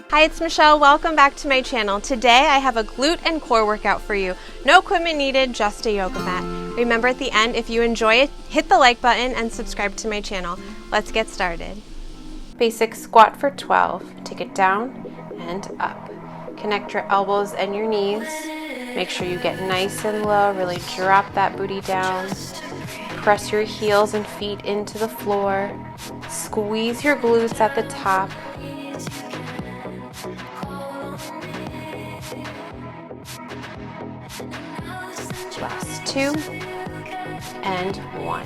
Hi, it's Michelle. Welcome back to my channel. Today I have a glute and core workout for you. No equipment needed, just a yoga mat. Remember at the end, if you enjoy it, hit the like button and subscribe to my channel. Let's get started. Basic squat for 12. Take it down and up. Connect your elbows and your knees. Make sure you get nice and low. Really drop that booty down. Press your heels and feet into the floor. Squeeze your glutes at the top. Last 2 and 1.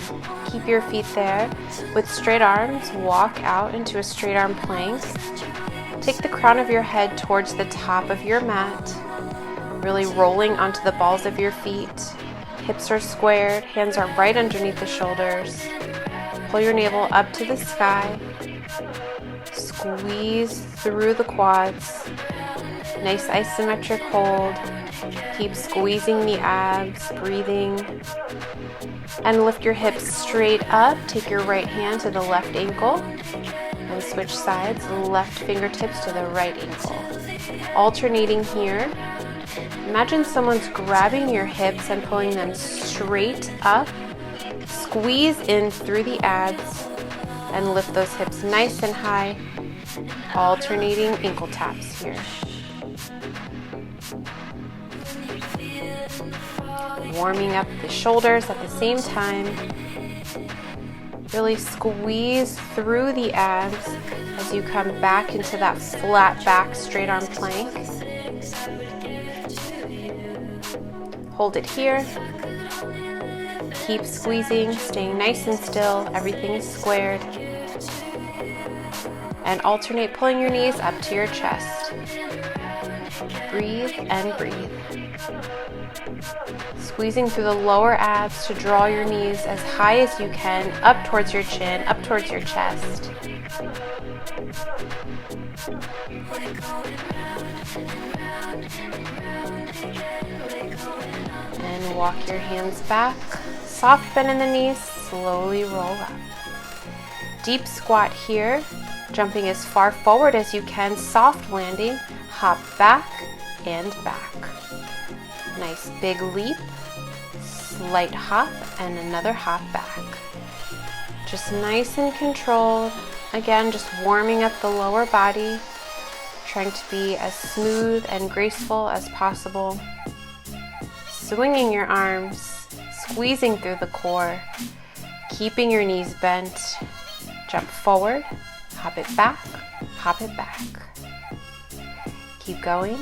Keep your feet there. With straight arms, walk out into a straight arm plank. Take the crown of your head towards the top of your mat, really rolling onto the balls of your feet. Hips are squared, hands are right underneath the shoulders. Pull your navel up to the sky. Squeeze through the quads. Nice isometric hold. Keep squeezing the abs, breathing. And lift your hips straight up. Take your right hand to the left ankle. And switch sides, left fingertips to the right ankle. Alternating here. Imagine someone's grabbing your hips and pulling them straight up. Squeeze in through the abs and lift those hips nice and high. Alternating ankle taps here. Warming up the shoulders at the same time. Really squeeze through the abs as you come back into that flat back straight arm plank. Hold it here. Keep squeezing, staying nice and still. Everything is squared. And alternate pulling your knees up to your chest. Breathe and breathe. Squeezing through the lower abs to draw your knees as high as you can, up towards your chin, up towards your chest. And walk your hands back. Soft bend in the knees, slowly roll up. Deep squat here, jumping as far forward as you can, soft landing, hop back and back. Nice big leap, slight hop, and another hop back. Just nice and controlled. Again, just warming up the lower body, trying to be as smooth and graceful as possible. Swinging your arms, squeezing through the core, keeping your knees bent. Jump forward, hop it back, hop it back. Keep going.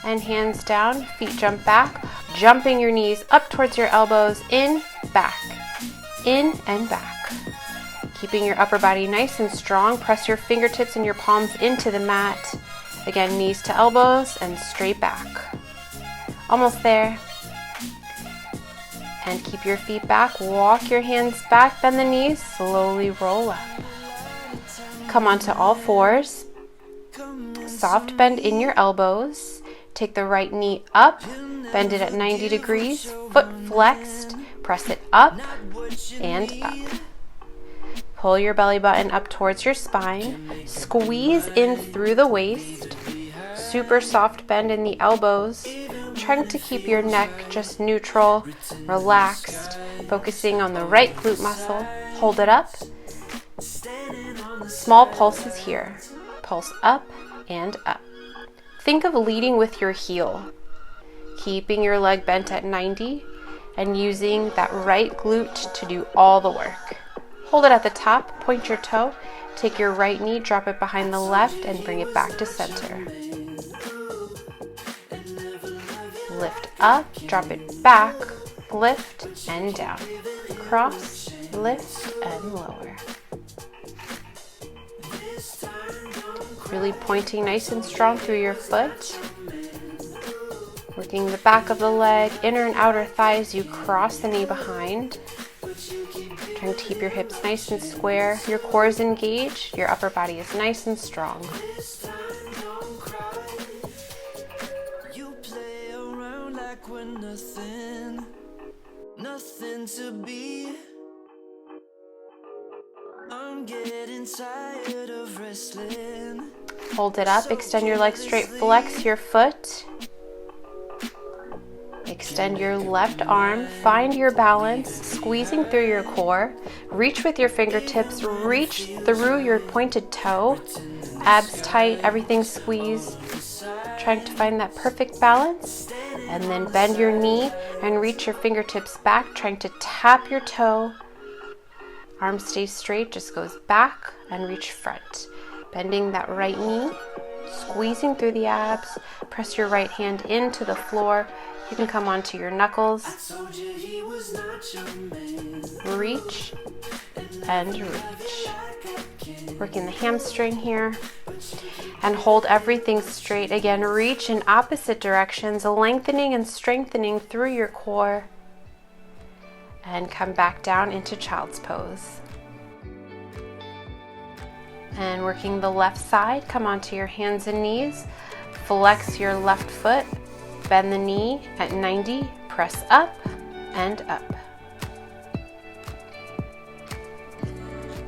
And hands down, feet jump back, jumping your knees up towards your elbows, in and back. Keeping your upper body nice and strong, press your fingertips and your palms into the mat. Again, knees to elbows and straight back. Almost there. And keep your feet back, walk your hands back, bend the knees, slowly roll up. Come onto all fours. Soft bend in your elbows. Take the right knee up, bend it at 90 degrees, foot flexed, press it up and up. Pull your belly button up towards your spine, squeeze in through the waist, super soft bend in the elbows, trying to keep your neck just neutral, relaxed, focusing on the right glute muscle. Hold it up. Small pulses here. Pulse up and up. Think of leading with your heel, keeping your leg bent at 90 and using that right glute to do all the work. Hold it at the top, point your toe, take your right knee, drop it behind the left and bring it back to center. Lift up, drop it back, lift and down. Cross, lift and lower. Really pointing nice and strong through your foot. Working the back of the leg, inner and outer thighs, you cross the knee behind. Trying to keep your hips nice and square. Your core is engaged, your upper body is nice and strong. Nothing to be Hold it up, extend your legs straight, flex your foot. Extend your left arm, find your balance, squeezing through your core. Reach with your fingertips, reach through your pointed toe. Abs tight, everything squeezed. Trying to find that perfect balance. And then bend your knee and reach your fingertips back, trying to tap your toe. Arm stays straight, just goes back and reach front. Bending that right knee, squeezing through the abs. Press your right hand into the floor. You can come onto your knuckles. Reach and reach. Working the hamstring here. And hold everything straight. Again, reach in opposite directions, lengthening and strengthening through your core. And come back down into child's pose. And working the left side, come onto your hands and knees. Flex your left foot. Bend the knee at 90, press up and up.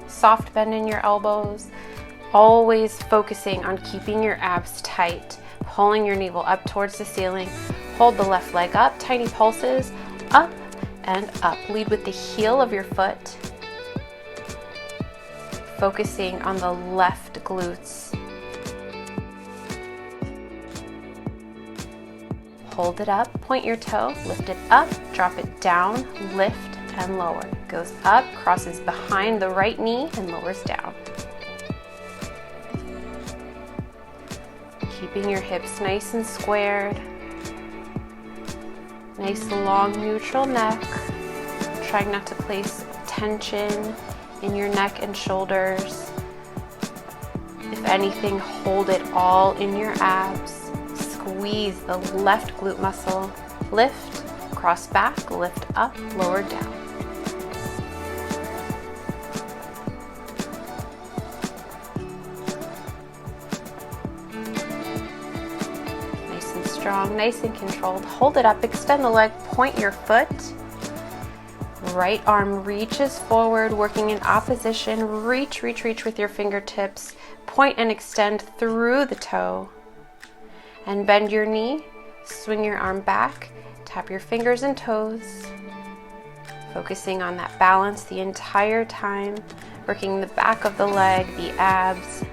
Soft bend in your elbows, always focusing on keeping your abs tight, pulling your navel up towards the ceiling. Hold the left leg up, tiny pulses, up and up. Lead with the heel of your foot, focusing on the left glutes. Hold it up, point your toe, lift it up, drop it down, lift and lower. Goes up, crosses behind the right knee and lowers down. Keeping your hips nice and squared. Nice long neutral neck. Trying not to place tension in your neck and shoulders. If anything, hold it all in your abs. Squeeze the left glute muscle. Lift, cross back, lift up, lower down. Nice and strong, nice and controlled. Hold it up, extend the leg, point your foot. Right arm reaches forward, working in opposition. Reach, reach, reach with your fingertips. Point and extend through the toe. And bend your knee, swing your arm back, tap your fingers and toes, focusing on that balance the entire time, working the back of the leg, the abs.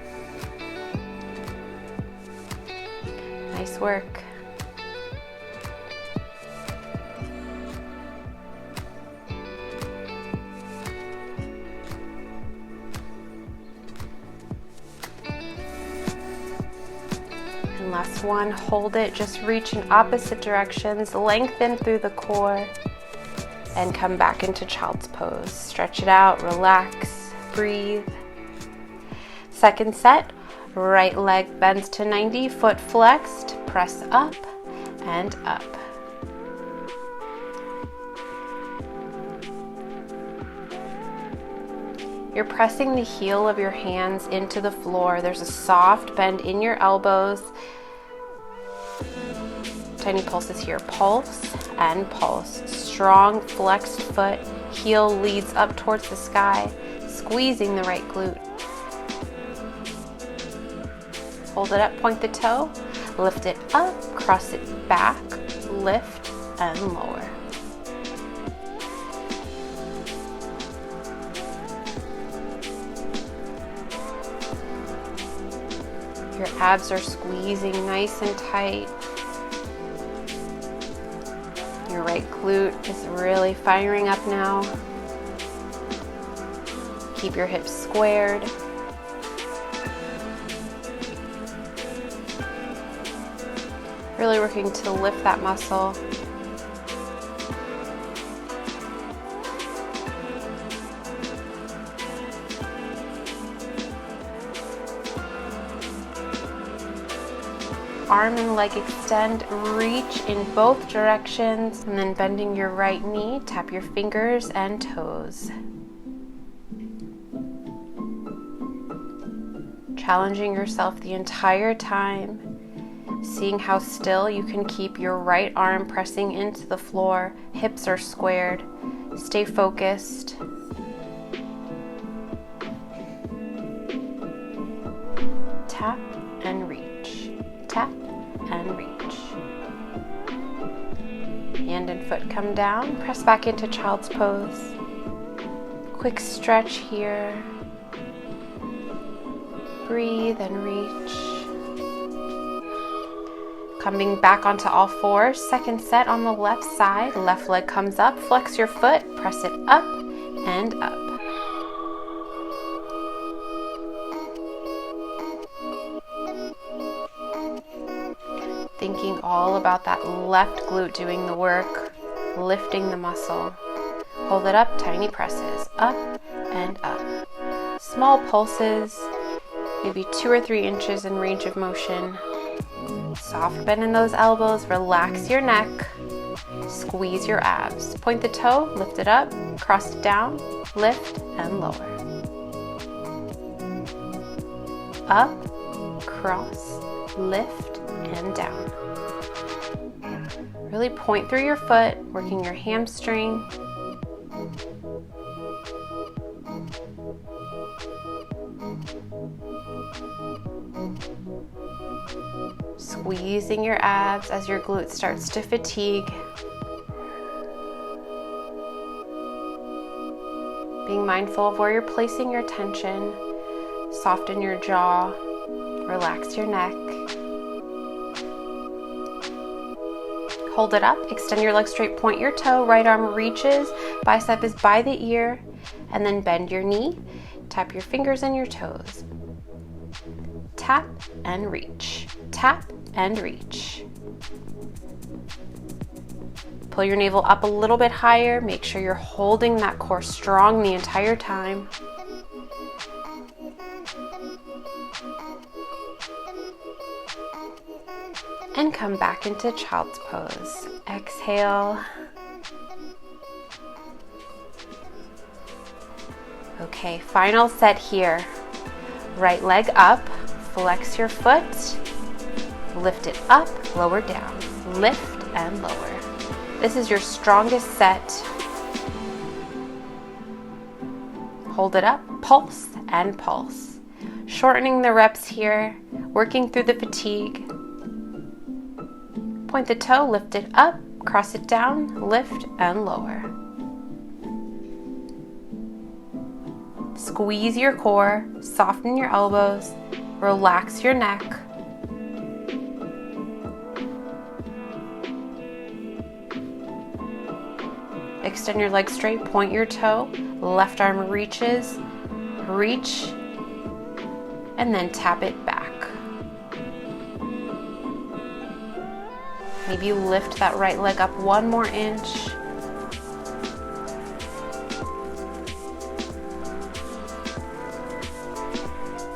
Nice work. Last one, hold it, just reach in opposite directions, lengthen through the core, and come back into child's pose. Stretch it out, relax, breathe. Second set, right leg bends to 90, foot flexed, press up and up. You're pressing the heel of your hands into the floor. There's a soft bend in your elbows. Tiny pulses here, pulse and pulse. Strong flexed foot, heel leads up towards the sky, squeezing the right glute. Hold it up, point the toe, lift it up, cross it back, lift and lower. Your abs are squeezing nice and tight. Your right glute is really firing up now. Keep your hips squared. Really working to lift that muscle. Arm and leg extend, reach in both directions, and then bending your right knee, tap your fingers and toes. Challenging yourself the entire time, seeing how still you can keep your right arm pressing into the floor, hips are squared, stay focused. tap and reach, tap and reach. Hand and foot come down, press back into child's pose. Quick stretch here. Breathe and reach. Coming back onto all fours, second set on the left side. Left leg comes up, flex your foot, press it up and up. Thinking all about that left glute doing the work, lifting the muscle. Hold it up, tiny presses, up and up. Small pulses, maybe 2 or 3 inches in range of motion. Soft bend in those elbows, relax your neck, squeeze your abs. Point the toe, lift it up, cross it down, lift and lower. Up, cross, lift and down. Really point through your foot, working your hamstring. Squeezing your abs as your glute starts to fatigue. Being mindful of where you're placing your attention. Soften your jaw, relax your neck. Hold it up, extend your leg straight, point your toe, right arm reaches, bicep is by the ear, and then bend your knee. Tap your fingers and your toes. Tap and reach, tap and reach. Pull your navel up a little bit higher. Make sure you're holding that core strong the entire time. And come back into child's pose. Exhale. Okay, final set here. Right leg up, flex your foot, lift it up, lower down, lift and lower. This is your strongest set. Hold it up, pulse and pulse. Shortening the reps here, working through the fatigue. Point the toe, lift it up, cross it down, lift and lower. Squeeze your core, soften your elbows, relax your neck. Extend your leg straight, point your toe, left arm reaches, reach, and then tap it back. Maybe you lift that right leg up 1 more inch.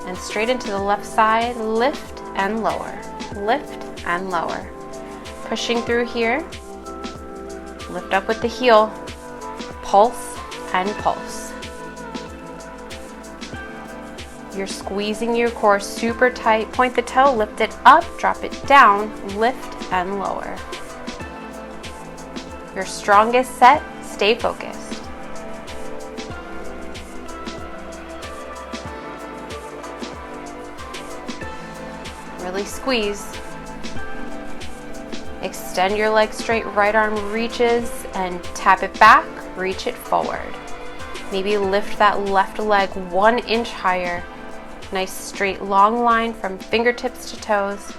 And straight into the left side, lift and lower, lift and lower. Pushing through here, lift up with the heel, pulse and pulse. You're squeezing your core super tight. Point the toe, lift it up, drop it down, lift and lower. Your strongest set, stay focused. Really squeeze. Extend your leg straight, right arm reaches and tap it back, reach it forward. Maybe lift that left leg 1 inch higher. Nice straight long line from fingertips to toes.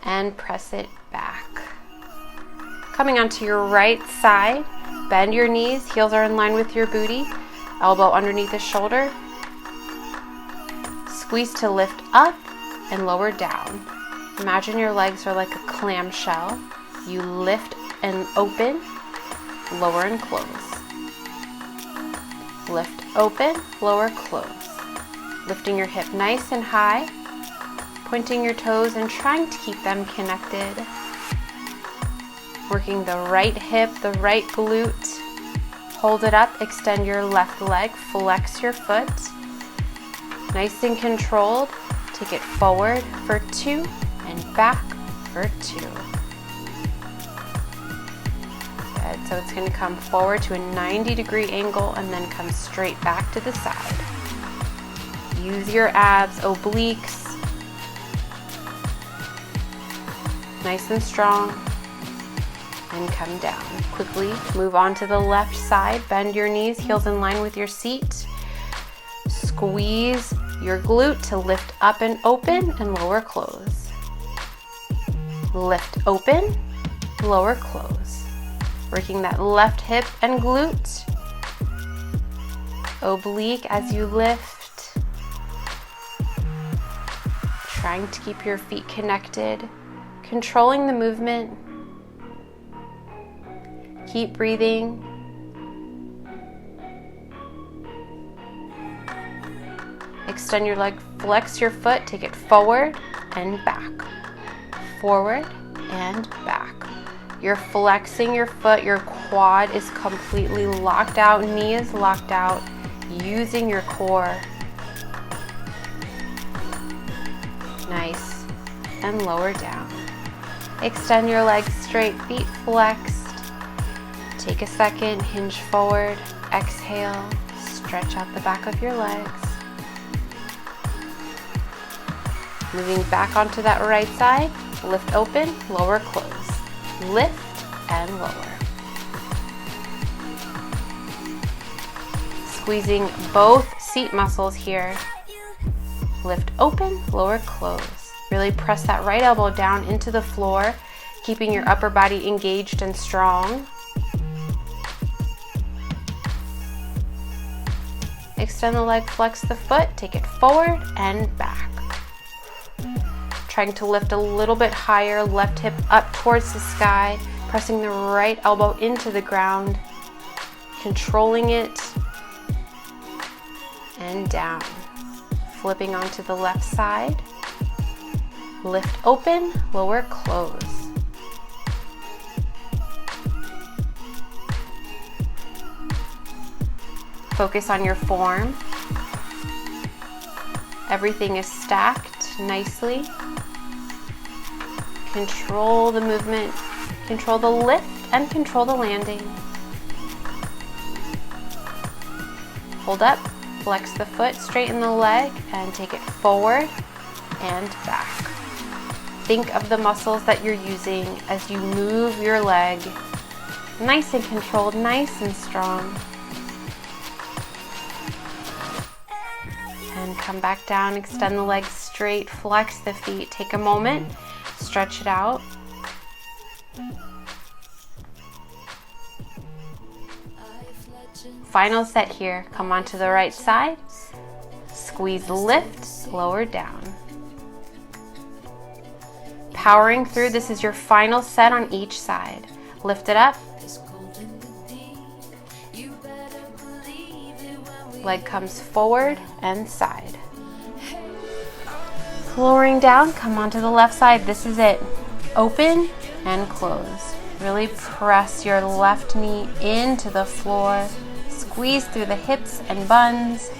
And press it back. Coming onto your right side, bend your knees, heels are in line with your booty, elbow underneath the shoulder. Squeeze to lift up and lower down. Imagine your legs are like a clamshell. You lift and open, lower and close. Lift, open, lower, close. Lifting your hip nice and high, pointing your toes and trying to keep them connected. Working the right hip, the right glute. Hold it up, extend your left leg, flex your foot. Nice and controlled. Take it forward for 2 and back for 2. Good, so it's going to come forward to a 90-degree angle and then come straight back to the side. Use your abs, obliques. Nice and strong. And come down. Quickly move on to the left side. Bend your knees, heels in line with your seat. Squeeze your glute to lift up and open and lower close. Lift open, lower close. Working that left hip and glute. Oblique as you lift. Trying to keep your feet connected. Controlling the movement. Keep breathing. Extend your leg, flex your foot, take it forward and back. Forward and back. You're flexing your foot, your quad is completely locked out, knee is locked out, using your core. Nice. And lower down. Extend your legs straight, feet flexed. Take a second, hinge forward, exhale, stretch out the back of your legs. Moving back onto that right side, lift open, lower close. Lift and lower. Squeezing both seat muscles here. Lift open, lower close. Really press that right elbow down into the floor, keeping your upper body engaged and strong. Extend the leg, flex the foot, take it forward and back. Trying to lift a little bit higher, left hip up towards the sky, pressing the right elbow into the ground, controlling it, and down. Flipping onto the left side, lift open, lower close. Focus on your form. Everything is stacked nicely. Control the movement, control the lift, and control the landing. Hold up, flex the foot, straighten the leg, and take it forward and back. Think of the muscles that you're using as you move your leg. Nice and controlled, nice and strong. And come back down, extend the legs straight, flex the feet. Take a moment, stretch it out. Final set here. Come onto the right side. Squeeze, lift, lower down. Powering through. This is your final set on each side. Lift it up. Leg comes forward and side. Lowering down, come onto the left side. This is it. Open and close. Really press your left knee into the floor. Squeeze through the hips and buns.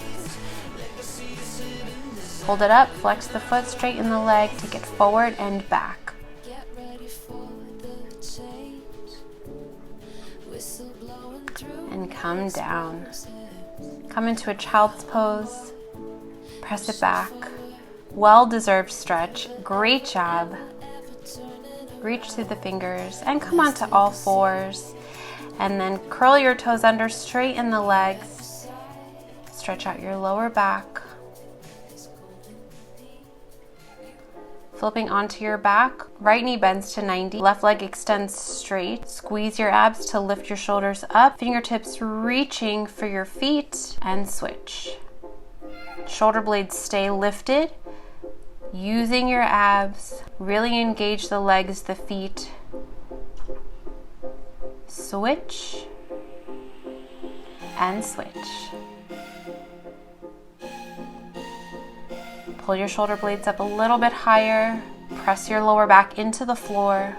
Hold it up, flex the foot, straighten the leg, take it forward and back. And come down. Come into a child's pose. Press it back. Well-deserved stretch. Great job. Reach through the fingers and come onto all fours. And then curl your toes under, straighten the legs. Stretch out your lower back. Flipping onto your back, right knee bends to 90, left leg extends straight. Squeeze your abs to lift your shoulders up, fingertips reaching for your feet, and switch. Shoulder blades stay lifted. Using your abs, really engage the legs, the feet. Switch and switch. Pull your shoulder blades up a little bit higher. Press your lower back into the floor.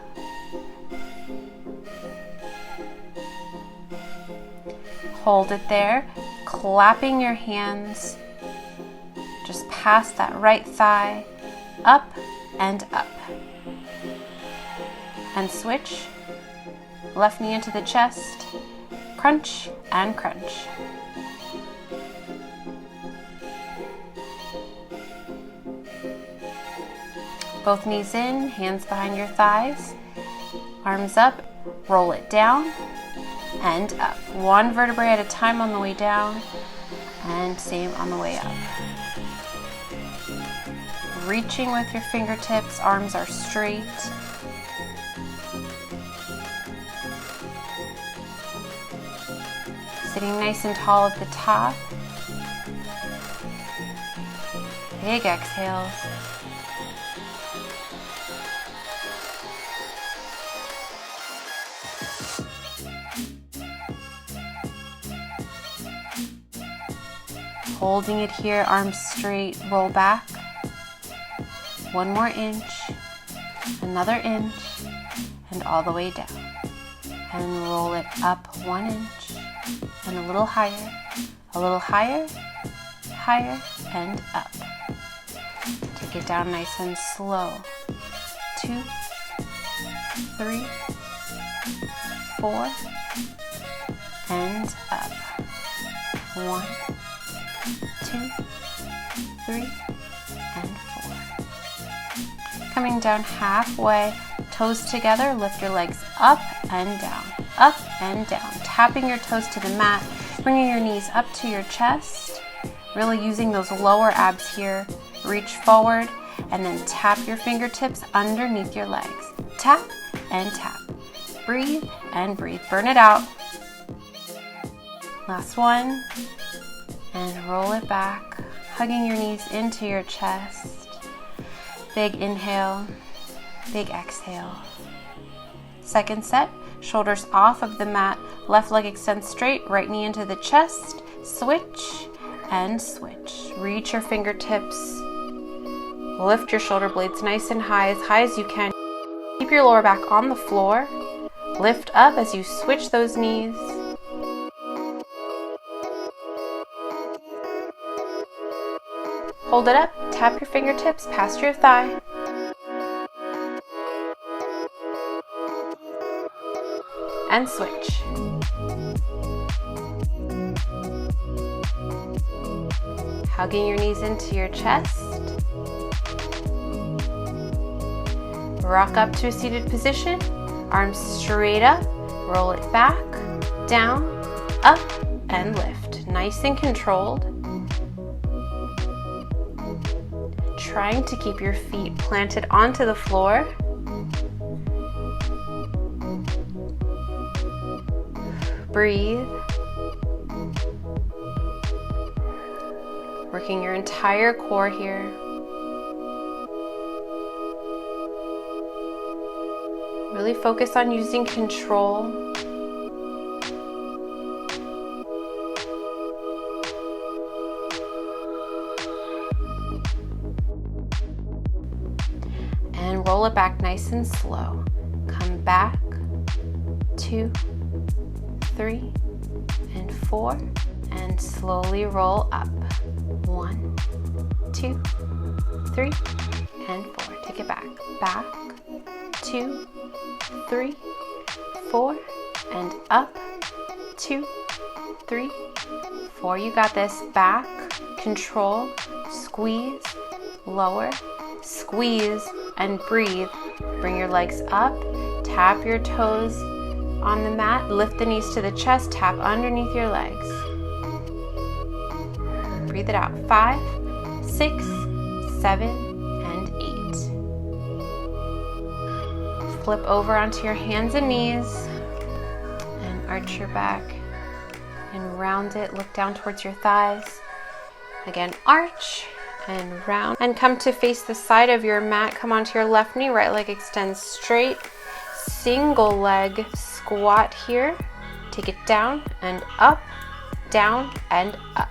Hold it there, clapping your hands just past that right thigh, up and up. And switch. Left knee into the chest, crunch and crunch. Both knees in, hands behind your thighs, arms up, roll it down and up. One vertebrae at a time on the way down, and same on the way up. Reaching with your fingertips, arms are straight. Sitting nice and tall at the top. Big exhales. Holding it here, arms straight, roll back. One more inch, another inch, and all the way down. And roll it up 1 inch, and a little higher, higher, and up. Take it down nice and slow. 2, 3, 4, and up. 1, 2, 3, and 4. Coming down halfway, toes together, lift your legs up and down, tapping your toes to the mat, bringing your knees up to your chest, really using those lower abs here. Reach forward and then tap your fingertips underneath your legs. Tap and tap. Breathe and breathe. Burn it out. Last one. And roll it back, hugging your knees into your chest. Big inhale, big exhale. Second set, shoulders off of the mat, left leg extends straight, right knee into the chest, switch and switch. Reach your fingertips, lift your shoulder blades nice and high as you can. Keep your lower back on the floor, lift up as you switch those knees. Hold it up, tap your fingertips past your thigh. And switch. Hugging your knees into your chest. Rock up to a seated position. Arms straight up, roll it back, down, up, and lift. Nice and controlled. Trying to keep your feet planted onto the floor. Breathe. Working your entire core here. Really focus on using control. And roll it back nice and slow. Come back, 2, 3, and 4, and slowly roll up. 1, 2, 3, and 4. Take it back. Back, 2, 3, 4, and up. 2, 3, 4. You got this. Back, control, squeeze, lower, squeeze, and breathe. Bring your legs up, tap your toes on the mat, lift the knees to the chest, tap underneath your legs. Breathe it out. 5, 6, 7, and 8. Flip over onto your hands and knees and arch your back and round it. Look down towards your thighs. Again, arch and round, and come to face the side of your mat. Come onto your left knee, right leg extends straight. Single leg squat here. Take it down and up, down and up.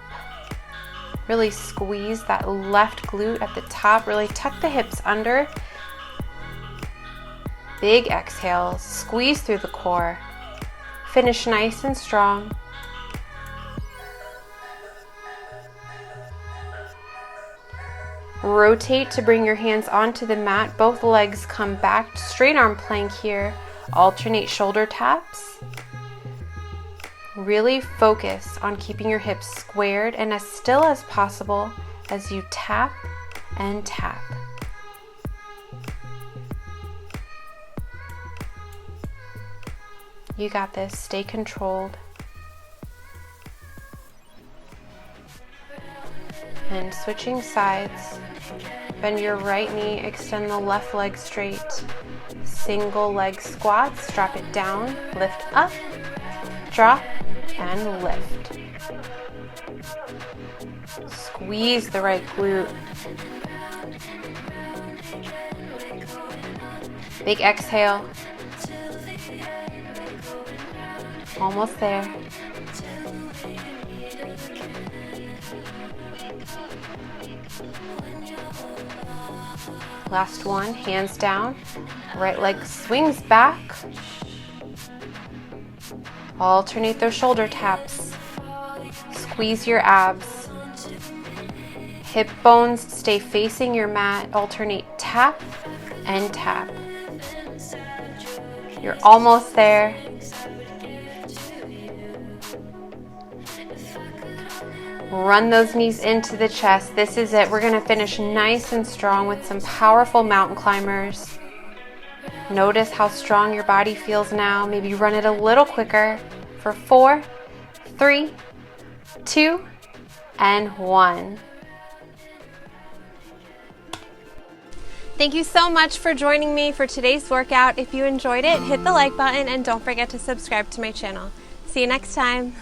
Really squeeze that left glute at the top. Really tuck the hips under. Big exhale, squeeze through the core. Finish nice and strong. Rotate to bring your hands onto the mat. Both legs come back. Straight arm plank here. Alternate shoulder taps. Really focus on keeping your hips squared and as still as possible as you tap and tap. You got this. Stay controlled. And switching sides. Bend your right knee, extend the left leg straight. Single leg squats, drop it down, lift up, drop, and lift. Squeeze the right glute. Big exhale. Almost there. Last one, hands down. Right leg swings back. Alternate those shoulder taps. Squeeze your abs. Hip bones stay facing your mat. Alternate tap and tap. You're almost there. Run those knees into the chest. This is it. We're going to finish nice and strong with some powerful mountain climbers. Notice how strong your body feels now. Maybe run it a little quicker for 4, 3, 2, and 1. Thank you so much for joining me for today's workout. If you enjoyed it, hit the like button and don't forget to subscribe to my channel. See you next time.